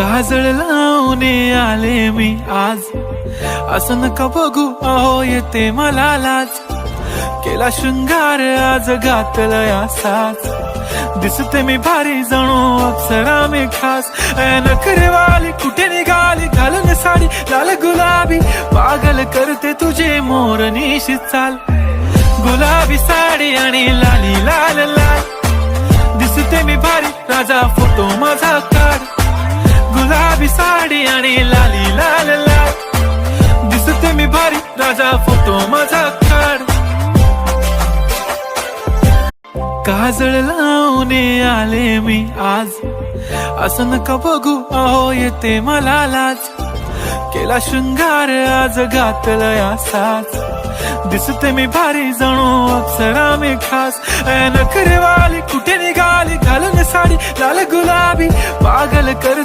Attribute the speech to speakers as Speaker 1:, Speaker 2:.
Speaker 1: काजळ लावून आले मी आज, असं नका बघू अहो येते मला लाज. केला शृंगार आज घातलाय असाच, दिसते मी भारी जणू अप्सरा मी खास. नखरेवाली कुठे निघाली घालून साडी लाल गुलाबी, पागल करते तुझे मोरनीशी चाल. गुलाबी साडी आणि लाली लाल लाल, दिसते मी भारी राजा फोटो माझा काढ. गुलाबी साडी आणि लाली लाल लाल, दिसते मी भारी राजा फोटो माझा काढ. काजळ लावून आले मी आज, असं नका बघू अहो येते मला लाज. केला शृंगार आज घातलाय असाच, दिसते मी भारी जणू अप्सरा मी खास. नखरेवाली कुठे निघाली घालून साडी लाल गुलाबी, पागल कर